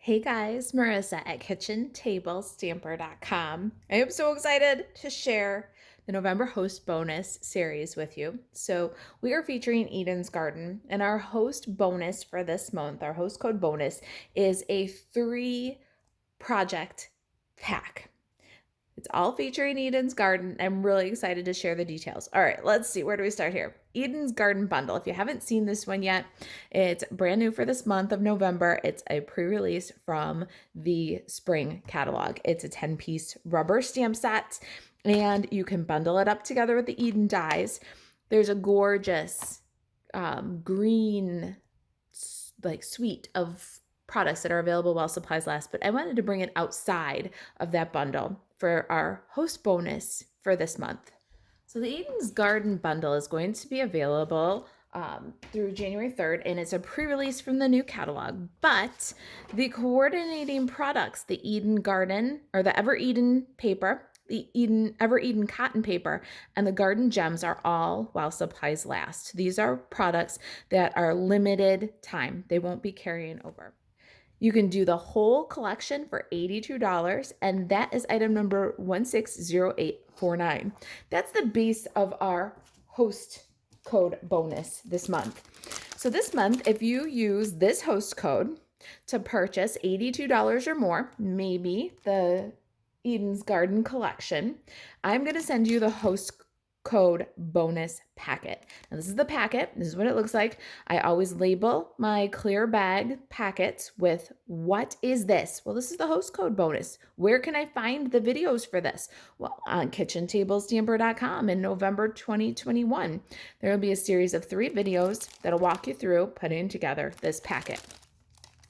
Hey guys, Marissa at kitchentablestamper.com. I am so excited to share the November host bonus series with you. So, we are featuring Eden's Garden, and our host bonus for this month, our host code bonus, is a 3 project pack. It's all featuring Eden's Garden. I'm really excited to share the details. All right, let's see. Where do we start here? Eden's Garden Bundle. If you haven't seen this one yet, it's brand new for this month of November. It's a pre-release from the spring catalog. It's a 10-piece rubber stamp set, and you can bundle it up together with the Eden dies. There's a gorgeous green suite of products that are available while supplies last, but I wanted to bring it outside of that bundle for our host bonus for this month. So the Eden's Garden bundle is going to be available through January 3rd, and it's a pre-release from the new catalog, but the coordinating products, the Eden Garden or the Ever Eden paper, the Ever Eden cotton paper, and the Garden Gems are all while supplies last. These are products that are limited time. They won't be carrying over. You can do the whole collection for $82, and that is item number 160849. That's the base of our host code bonus this month. So this month, if you use this host code to purchase $82 or more, maybe the Eden's Garden collection, I'm going to send you the host code bonus packet. Now this is the packet. This is what it looks like. I always label my clear bag packets with what is this? Well, this is the host code bonus. Where can I find the videos for this? Well, on kitchentablestamper.com in November 2021. There will be a series of 3 videos that'll walk you through putting together this packet.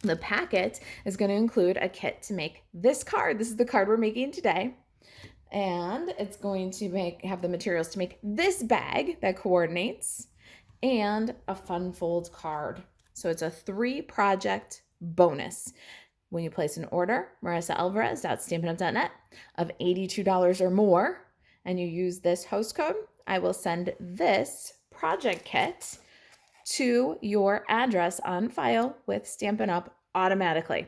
The packet is going to include a kit to make this card. This is the card we're making today. And it's going to have the materials to make this bag that coordinates and a fun fold card. So it's a 3-project bonus. When you place an order, Marisa Alvarez at stampinup.net of $82 or more, and you use this host code, I will send this project kit to your address on file with Stampin' Up automatically.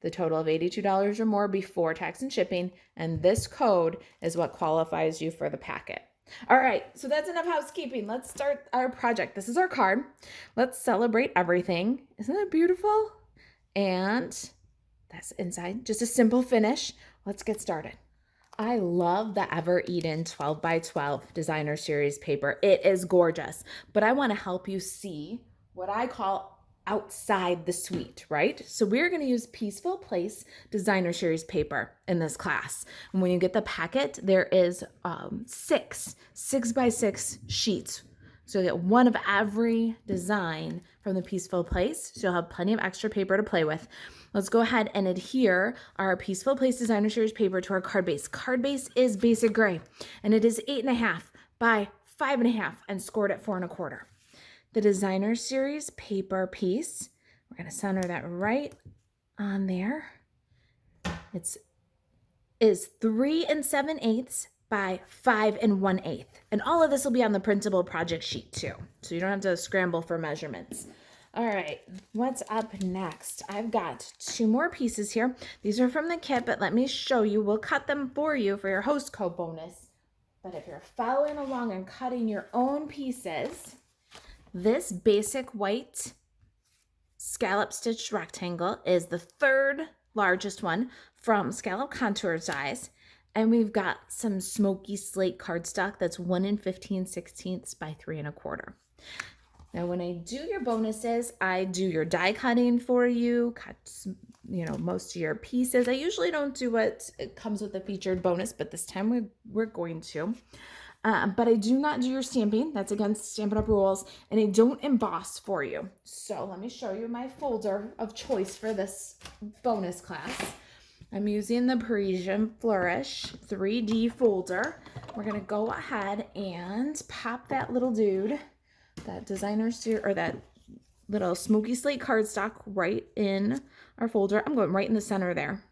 The total of $82 or more before tax and shipping, and this code is what qualifies you for the packet. All right, so that's enough housekeeping. Let's start our project. This is our card. Let's celebrate everything. Isn't that beautiful? And that's inside, just a simple finish. Let's get started. I love the Ever Eden 12 by 12 designer series paper. It is gorgeous, but I want to help you see what I call outside the suite, right? So we're going to use Peaceful Place designer series paper in this class. And when you get the packet, there is 6 by 6 sheets. So you get one of every design from the Peaceful Place. So you'll have plenty of extra paper to play with. Let's go ahead and adhere our Peaceful Place designer series paper to our card base. Card base is basic gray, and it is 8.5 by 5.5 and scored at 4 1/4. The designer series paper piece, we're going to center that right on there. Is 3 7/8 by 5 1/8. And all of this will be on the printable project sheet too. So you don't have to scramble for measurements. All right, what's up next? I've got 2 more pieces here. These are from the kit, but let me show you. We'll cut them for you for your host code bonus. But if you're following along and cutting your own pieces, this basic white scallop stitched rectangle is the 3rd largest one from Scallop Contour Dies. And we've got some smoky slate cardstock that's 1 15/16 by 3 1/4. Now, when I do your bonuses, I do your die cutting for you, cut most of your pieces. I usually don't do what comes with the featured bonus, but this time we're going to. But I do not do your stamping. That's against Stampin' Up rules. And I don't emboss for you. So let me show you my folder of choice for this bonus class. I'm using the Parisian Flourish 3D folder. We're going to go ahead and pop that little dude, that designer or that little smoky slate cardstock right in our folder. I'm going right in the center there.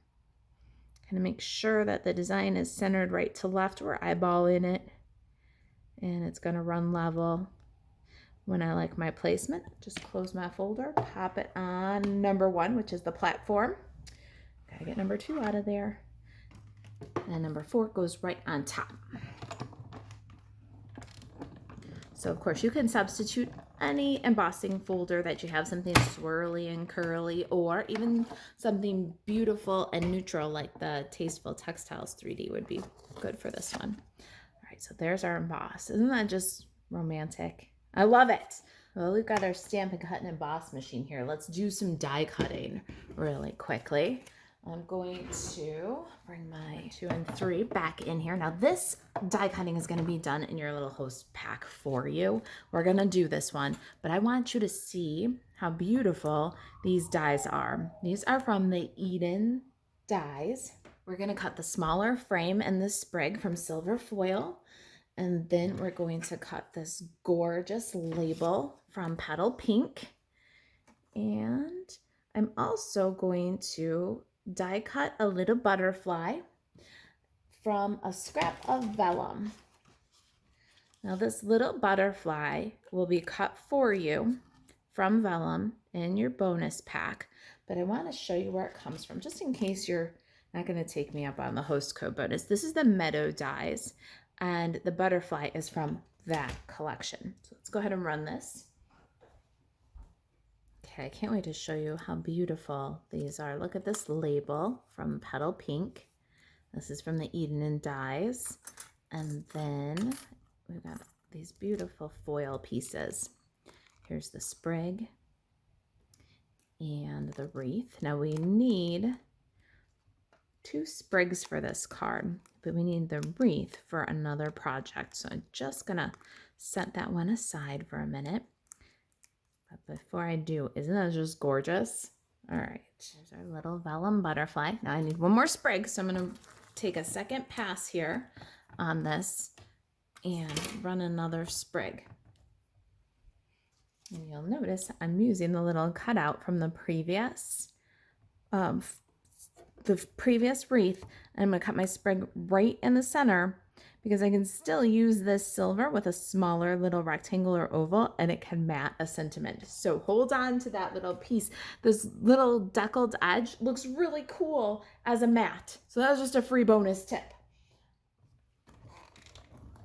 Kind of make sure that the design is centered right to left. We're eyeballing it. And it's going to run level. When I like my placement, just close my folder, pop it on number 1, which is the platform. Gotta get number 2 out of there. And number 4 goes right on top. So of course you can substitute any embossing folder that you have, something swirly and curly, or even something beautiful and neutral like the Tasteful Textiles 3D would be good for this one. All right, so there's our emboss. Isn't that just romantic? I love it. Well, we've got our Stampin' Cut and Emboss machine here. Let's do some die cutting really quickly. I'm going to bring my 2 and 3 back in here. Now this die cutting is going to be done in your little host pack for you. We're going to do this one, but I want you to see how beautiful these dies are. These are from the Eden dies. We're going to cut the smaller frame and the sprig from silver foil. And then we're going to cut this gorgeous label from Petal Pink. And I'm also going to die cut a little butterfly from a scrap of vellum. Now this little butterfly will be cut for you from vellum in your bonus pack, but I want to show you where it comes from, just in case you're not going to take me up on the host code bonus. This is the Meadow dies, and the butterfly is from that collection. So let's go ahead and run this. Okay, I can't wait to show you how beautiful these are. Look at this label from Petal Pink. This is from the Eden and Dies. And then we've got these beautiful foil pieces. Here's the sprig and the wreath. Now we need 2 sprigs for this card, but we need the wreath for another project. So I'm just gonna set that one aside for a minute. But before I do, isn't that just gorgeous? All right, there's our little vellum butterfly. Now I need 1 more sprig, so I'm gonna take a second pass here on this and run another sprig. And you'll notice I'm using the little cutout from the previous wreath. And I'm gonna cut my sprig right in the center because I can still use this silver with a smaller little rectangle or oval, and it can mat a sentiment. So hold on to that little piece. This little deckled edge looks really cool as a mat. So that was just a free bonus tip.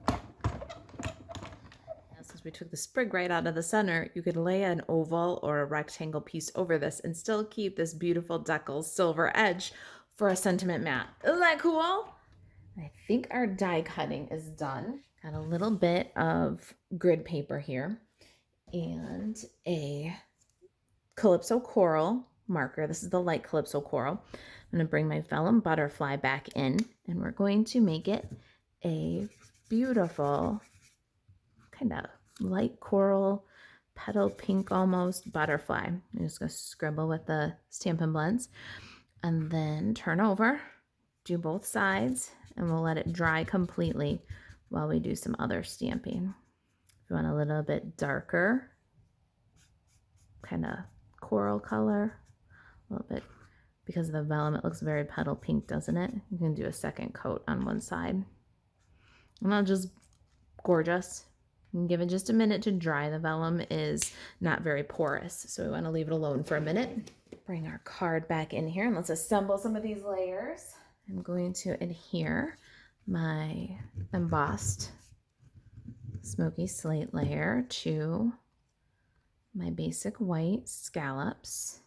Now, since we took the sprig right out of the center, you could lay an oval or a rectangle piece over this and still keep this beautiful deckled silver edge for a sentiment mat. Isn't that cool? I think our die cutting is done. Got a little bit of grid paper here and a Calypso Coral marker. This is the light Calypso Coral. I'm going to bring my vellum butterfly back in, and we're going to make it a beautiful kind of light coral, petal pink almost butterfly. I'm just going to scribble with the Stampin' Blends and then turn over, do both sides, and we'll let it dry completely while we do some other stamping. If you want a little bit darker, kind of coral color, a little bit, because of the vellum, it looks very petal pink, doesn't it? You can do a second coat on one side. And that's just gorgeous. You can give it just a minute to dry. The vellum is not very porous, so we want to leave it alone for a minute. Bring our card back in here and let's assemble some of these layers. I'm going to adhere my embossed smoky slate layer to my basic white scallops.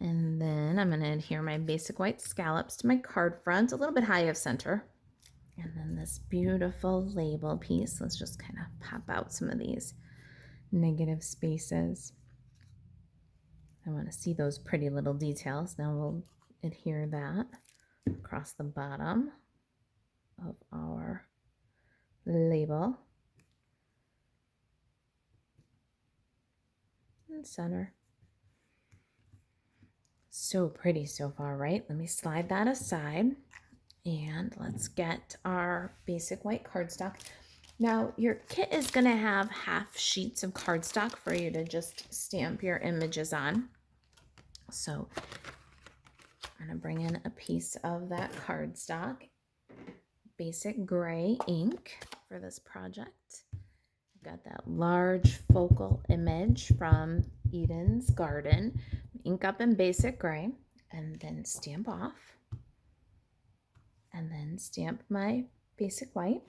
And then I'm going to adhere my basic white scallops to my card front, a little bit high of center. And then this beautiful label piece. Let's just kind of pop out some of these negative spaces. I want to see those pretty little details. Now we'll adhere that across the bottom of our label and center. So pretty so far, right? Let me slide that aside and let's get our basic white cardstock. Now your kit is going to have half sheets of cardstock for you to just stamp your images on. So I'm going to bring in a piece of that cardstock, basic gray ink for this project. I've got that large focal image from Eden's Garden, ink up in basic gray. and then stamp off, and then stamp my basic white.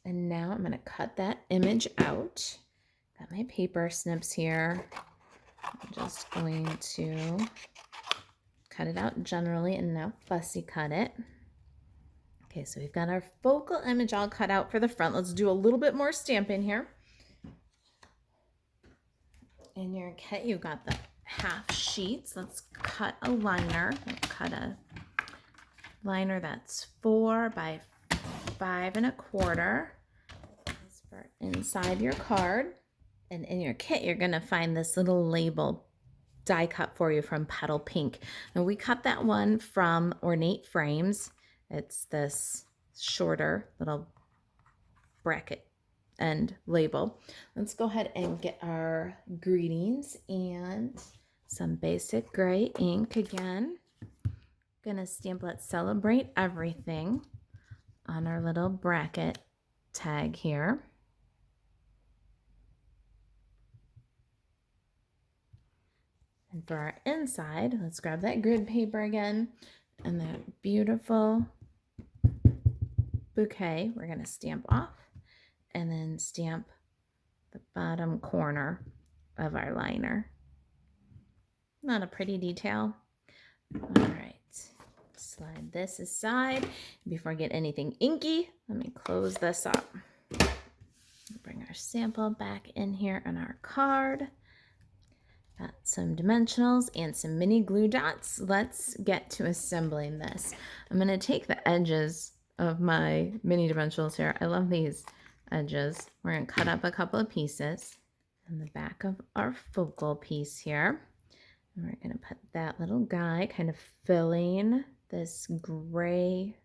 And now I'm going to cut that image out. Got my paper snips here. I'm just going to cut it out generally and now fussy cut it. Okay, so we've got our focal image all cut out for the front. Let's do a little bit more stamping here. In your kit, you've got the half sheets. Let's cut a liner. Cut a liner that's 4 by 5 1/4. This for inside your card. And in your kit, you're going to find this little label die cut for you from Petal Pink. Now we cut that one from Ornate Frames. It's this shorter little bracket and label. Let's go ahead and get our greetings and some basic gray ink again. Gonna stamp Let's Celebrate Everything on our little bracket tag here. And for our inside, let's grab that grid paper again and that beautiful bouquet. We're gonna stamp off and then stamp the bottom corner of our liner. Not a pretty detail. All right, slide this aside. Before I get anything inky, let me close this up. Bring our sample back in here on our card. Got some dimensionals and some mini glue dots. Let's get to assembling this. I'm going to take the edges of my mini dimensionals here. I love these edges. We're going to cut up a couple of pieces on the back of our focal piece here. And we're going to put that little guy kind of filling this gray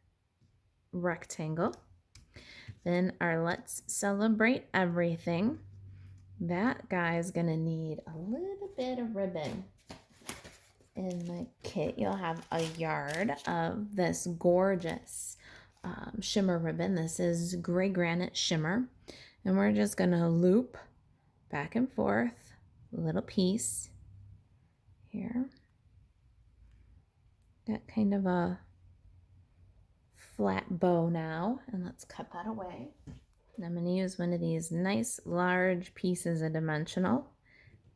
rectangle. Then our Let's Celebrate Everything. That guy is going to need a little bit of ribbon. In the kit, you'll have a yard of this gorgeous shimmer ribbon. This is Gray Granite Shimmer. And we're just going to loop back and forth a little piece here. Got kind of a flat bow now. And let's cut that away. And I'm going to use one of these nice large pieces of dimensional,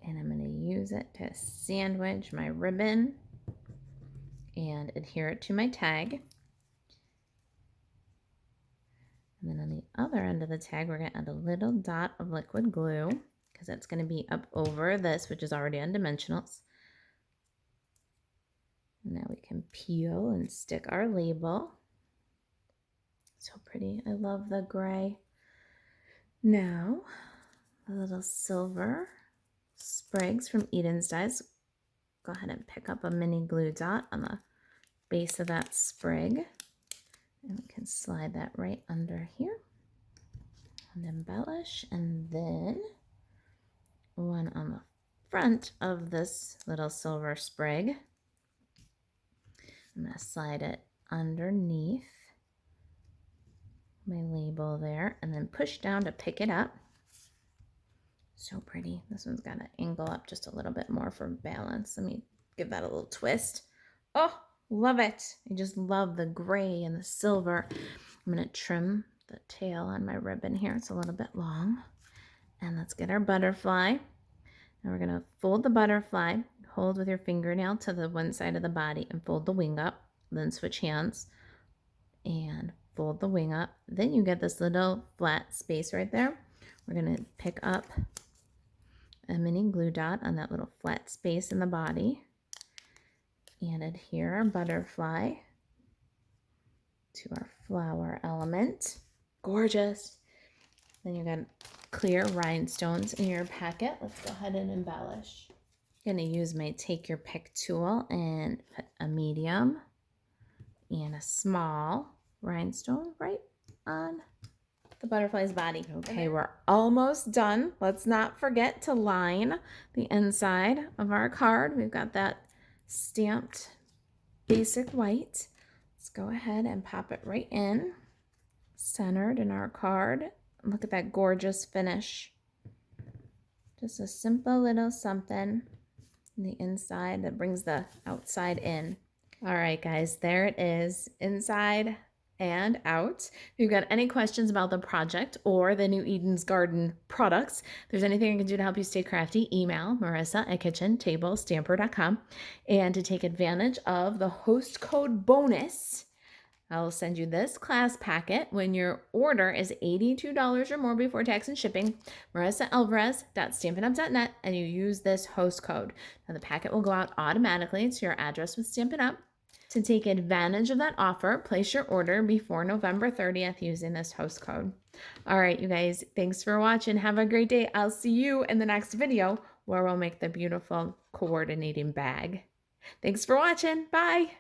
and I'm going to use it to sandwich my ribbon and adhere it to my tag. And then on the other end of the tag, we're going to add a little dot of liquid glue because that's going to be up over this, which is already on dimensionals. And now we can peel and stick our label. So pretty. I love the gray. Now, a little silver sprigs from Eden's Dies. Go ahead and pick up a mini glue dot on the base of that sprig. And we can slide that right under here and embellish. And then one on the front of this little silver sprig. I'm going to slide it underneath my label there and then push down to pick it up. So pretty. This one's got to angle up just a little bit more for balance. Let me give that a little twist. Oh, love it. I just love the gray and the silver. I'm going to trim the tail on my ribbon here. It's a little bit long. And let's get our butterfly. Now we're going to fold the butterfly, hold with your fingernail to the one side of the body and fold the wing up, then switch hands and fold the wing up. Then you get this little flat space right there. We're going to pick up a mini glue dot on that little flat space in the body and adhere our butterfly to our flower element. Gorgeous. Then you got clear rhinestones in your packet. Let's go ahead and embellish. I'm going to use my Take Your Pick tool and put a medium and a small rhinestone right on the butterfly's body. Okay, we're almost done. Let's not forget to line the inside of our card. We've got that stamped basic white. Let's go ahead and pop it right in, centered in our card. Look at that gorgeous finish. Just a simple little something. And the inside that brings the outside in. All right, guys, there it is, inside and out. If you've got any questions about the project or the new Eden's Garden products, if there's anything I can do to help you stay crafty, email marissa@kitchentablestamper.com. And to take advantage of the host code bonus, I'll send you this class packet when your order is $82 or more before tax and shipping, marissaalvarez.stampinup.net, and you use this host code. Now the packet will go out automatically to your address with Stampin' Up. To take advantage of that offer, place your order before November 30th using this host code. All right, you guys, thanks for watching. Have a great day. I'll see you in the next video where we'll make the beautiful coordinating bag. Thanks for watching. Bye.